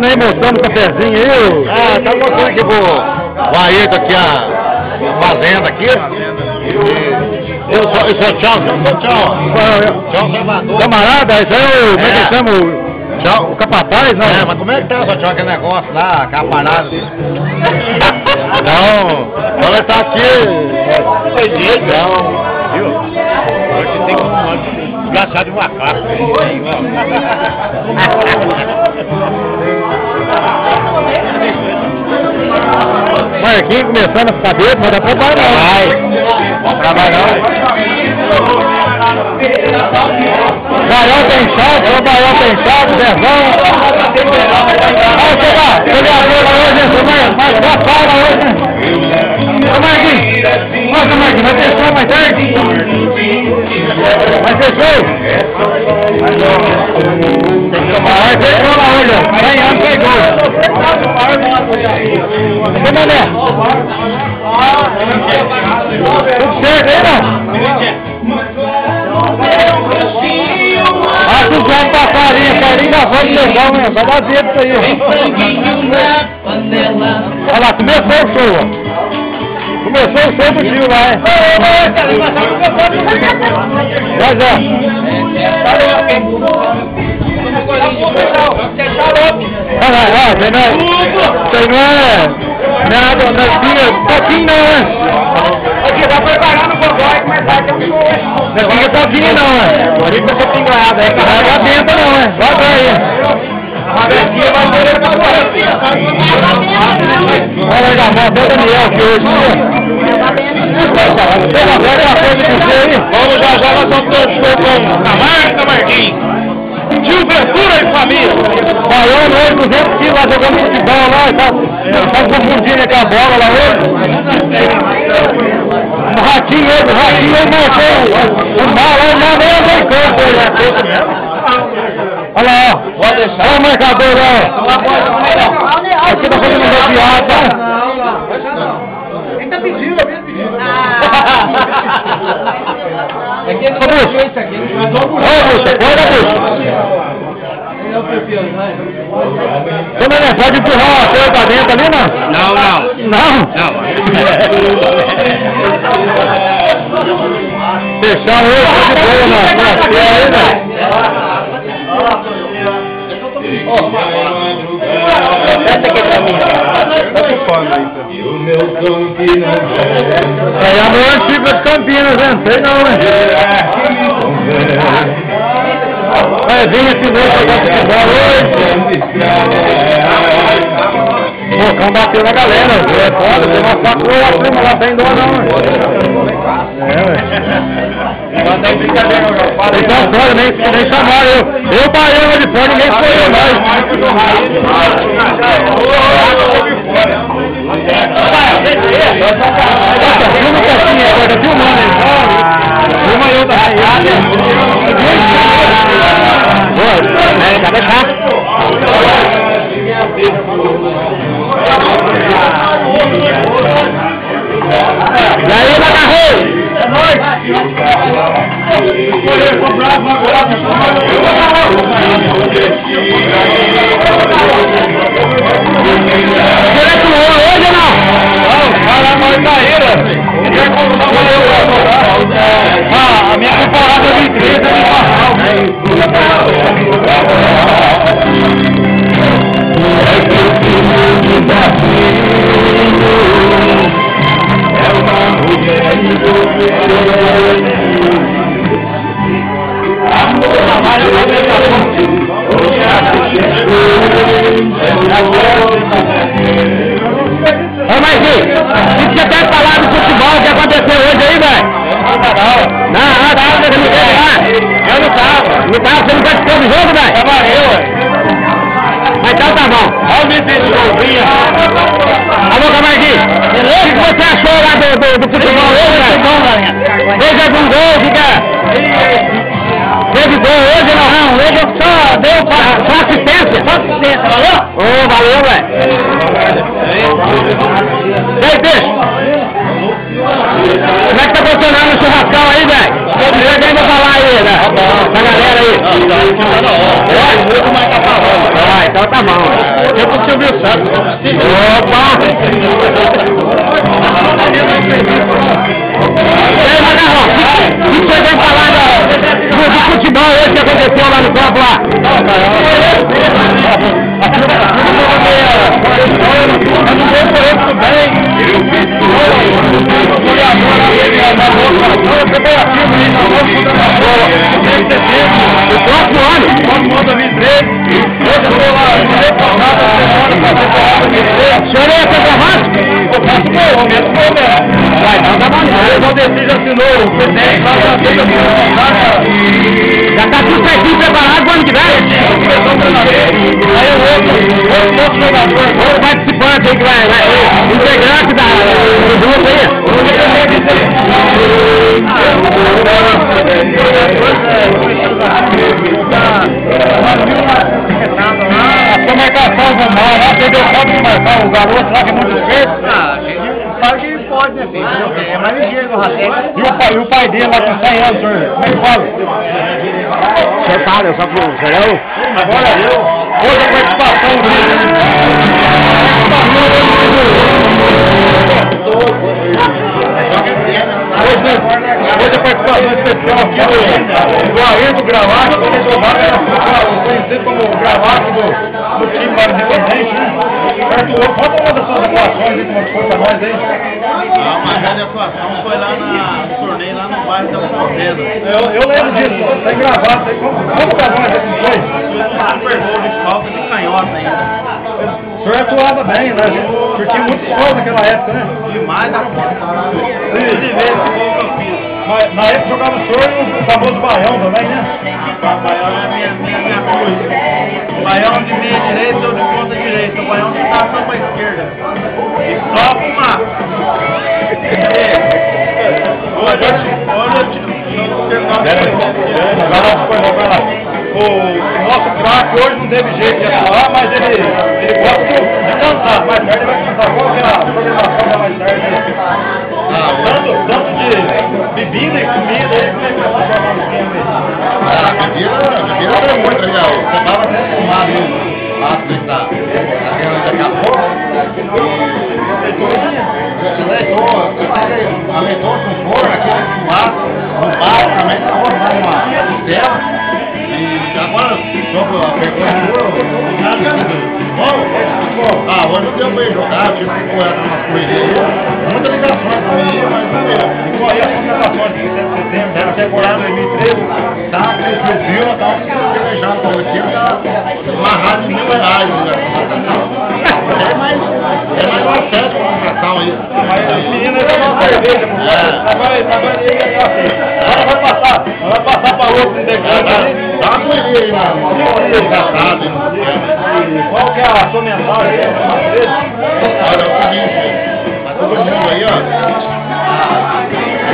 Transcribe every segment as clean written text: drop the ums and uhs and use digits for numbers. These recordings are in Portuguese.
trabalhando aí, mostrando o cafezinho aí? Tá mostrando aqui pro Ayrton aqui a fazenda aqui. Eu sou tchau. Tchau, Salvador. Camarada, isso aí é o, como é que chama? Tchau, o capataz, né? Mas como é que tá, seu tchau, aquele negócio lá, caparado? Não, ela tá aqui. Não, viu? Hoje tem um desgraçado de macaco. Marquinhos começando a ficar bêbado, mas dá pra trabalhar. Vai trabalhar. Baião tem chave, o Baião tem chave, Zezão. Vai chegar, ele abriu lá hoje, mas já para hoje, né? Ô Marquinhos, nossa Marquinhos, vai ter show mais tarde? Vai ter show? Vai ter show lá hoje, 100 anos pegou. Cadê Mané? Tudo certo aí, não? Ah, tu vai pra farinha da voz legal, né? Vai dar dedo isso aí, ó. Olha lá, começou o show, ó. Começou o show do tio lá, hein? Vai, Zé. Olha lá, você não é nada, não é pouquinho não, né? Aqui, tá preparando o gogó e começar a ter um show. Não fica pouquinho não, né? Pode ir com essa pingoada aí, cara. Não adianta não, né? Vai aí. A Rabequinha vai querer pra fora. Olha aí, Daniel, o Daniel aqui hoje, né? Tem uma velha coisa de você aí? Vamos já, nós vamos ter um show com Marquinhos. Tio Ventura e família. Baião hoje, 200 quilos lá jogando futebol lá, tá confundindo aqui a bola lá hoje. O Ratinho montou o mal lá, nem andou em campo hoje. Olha lá, ó. Olha o marcador lá, ó. Aqui tá fazendo uma piada, tá? Quem tá pedindo? Ô, Buxa, guarda, Buxa. Ô, Nenê, pode empurrar a coisa pra dentro ali, não? Não? Fechar hoje, tá de boa, mano. Aí, velho. Essa aqui é pra mim. Aí a maior antiga de Campinas, né? Não sei não, né? Vai vir esse novo jogar futebol hoje. O Mocão bateu na galera. É foda, tem uma patroa lá prima lá, tem dó não, né? Então, fora, nem chamaram eu Baião de fora, ninguém escolheu mais. Filma um pouquinho agora, tá filmando aí. Filma eu da raiada. Cadê cá? E aí, Macarrão? É nóis! Direto hoje ou não? Não, vai lá na Itaíra. A minha temporada de 30 de Barral. É uma mulher amor, trabalho na minha fonte. Ô, Marquinhos, o que você quer falar do futebol que aconteceu hoje aí, velho? Não, eu não tava. Não tava? Você não participou do jogo, velho? Trabalhei, ué. Mas então tá bom. Olha o menino de golzinha. Alô, Camarguinho. Beleza? O que você achou lá do futebol hoje, velho? Muito bom, galera. Teve algum gol, fica? Teve gol hoje ou não? Não, hoje só deu só assistência. Só assistência, valeu? Ô, valeu, velho. E aí, peixe? Como é que tá funcionando o churrascão aí, velho? Ninguém vai falar aí, né? Da galera aí. Ah, então tá bom. tempo do Silvio Santos. Opa! Ei, Macarrão, o que você vem falar do futebol hoje que aconteceu lá no campo lá? O próximo ano, 2013, eu estou lá, o senhor é centroavante? Eu faço gol, mesmo gol mesmo. Vai, então tá bom. O Valdeci já assinou o presidente lá, já tá tudo certinho, preparado pro ano que vem. Aí o outro jogador, outro participante aí que vai, integrante do grupo aí. A sua marcação do mal lá, perdeu o foco de marcar o garoto lá que é muito esperto. Claro que ele pode, né, filho? É mais ligeiro que o Ratex. E o pai dele lá com 100 anos, senhor? Como é que fala? Você fala, eu só pro serão? Agora eu. Hoje a participação dele. Hoje a participação especial aqui do Ayrton Gravato, conhecido como Gravato do time lá do Independente, né? Conta uma das suas atuações aí, como foi pra nós aí. Uma grande atuação foi lá no torneio, lá no bairro da Fazenda. Eu lembro disso, tá gravado aí. Como pra nós esse foi? Super gol de falta de canhota ainda. O senhor atuava bem, né? Curtia muito gol naquela época, né? Demais da conta. Inclusive, esse gol que eu fiz. Na época jogava o senhor e o famoso Baião também, né? O Baião é minha coisa. O Baião de meia direita ou de ponta direita. O Baião de taça pra esquerda. E só pro mato. O nosso craque hoje não teve jeito de atuar, mas ele gosta de cantar. Mais tarde ele vai cantar. Qual que é a programação da mais tarde? Tanto de bebida e comida aí, como é que vai transformar no esquema aí? Bebida é muito legal. Você tava até fumado aí. Daqui a pouco. Aleitou com forno, aquele fumado, no bar também tá formando uma costela. E agora, sobre a pergunta hoje não deu pra ir jogar, tive que correr uma correria. Muitas ligações pra mim, mas não deu. Igual aí as contratações de 7 de setembro, da temporada 2013, Tá, o Vila tá pelejando com o time, tá amarrado em R$1.000, né? É mais uma série de contratação aí. mas a menina é uma cerveja, agora ele vai passar pra outro integrante ali. Tá uma correria aí, mano. Engraçado, hein? Qual que é a sua mensagem aí? Olha, é o seguinte, pra todo mundo aí, ó.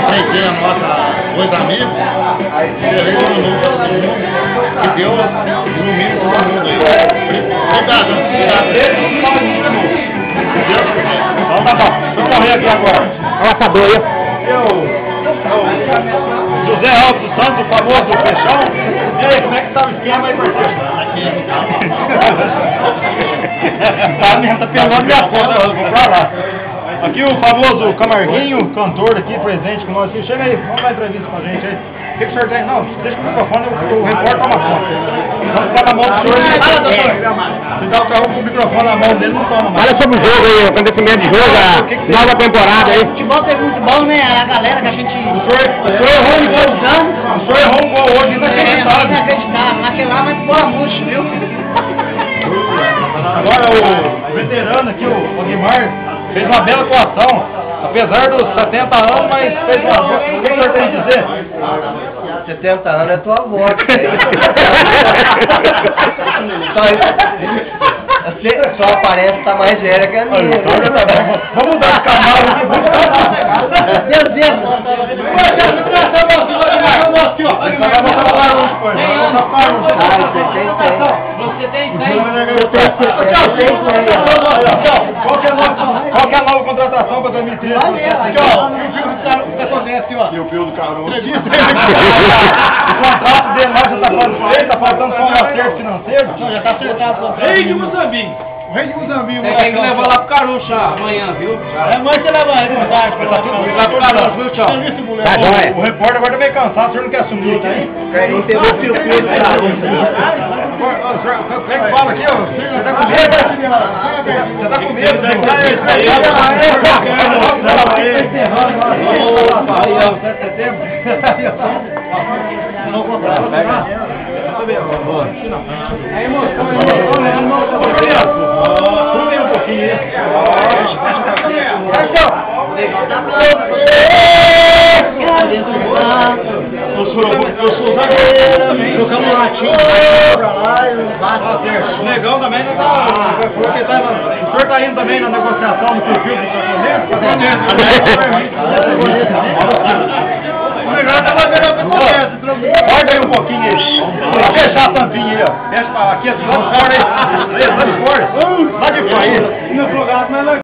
Entreguei a nossa dois amigos, feliz ano novo pra todo mundo, que Deus ilumine todo mundo aí. Obrigado, obrigado. Deus quiser. Então tá bom, vou correr aqui agora. Olha essa doia. José Alves dos Santos, o famoso Peixão. E aí, como é que tá o esquema aí, parceiro? Tá pelando minha conta, eu vou pra lá. Aqui o famoso Camarguinho, cantor aqui, presente com nós. Chega aí, vamos dar entrevista com a gente aí. O que o senhor tem? Não, deixa o microfone, o repórter toma conta. Vamos ficar na mão do senhor. Se dá o carro com o microfone na mão dele, não toma mais. Olha sobre o jogo aí, o acontecimento de jogo, a nova temporada aí. O futebol é muito bom, né? A galera que a gente... O senhor errou um gol, o senhor errou um gol hoje, inacreditável. Inacreditável. Naquele lá, mas boa murcho, viu? Agora o veterano aqui, o Guimar, fez uma bela atuação. Apesar dos 70 anos, mas fez uma boa. O que o senhor tem a dizer? 70 anos é tua avó. Só aparece que tá mais velha que a minha. Vamos mudar de canal. Deus, Deus. Você tem 100. Qual que é a nova contratação para 2013? Aqui, ó. E o fio do Caruso. O contrato dele lá já está quase feito, está faltando só um acerto financeiro. Já está acertado o contrato. Ei, de Moçambique. Vem de Muzambique. Tem que levar lá pro Carucha amanhã, viu? Amanhã você leva ele pra tarde. Lá pro Carucha, viu, tchau? Tá joia. O repórter agora tá meio cansado, o senhor não quer assumir, tá aí? Não tem o circuito do Carucha. Você que fala aqui, ó. Você tá com medo? Você tá com medo? Não comprar. Aí, moço, um pouquinho aí. Eu sou zagueiro também. Trocamos um latinho pra lá e o negão também não tá. O senhor tá indo também na negociação do perfil do japonês? O melhor tá fazendo outra conversa. Corta aí um pouquinho aí. Vou fechar a tampinha aí, ó. Fecha aqui, assim, lá de fora aí. Lá de fora aí.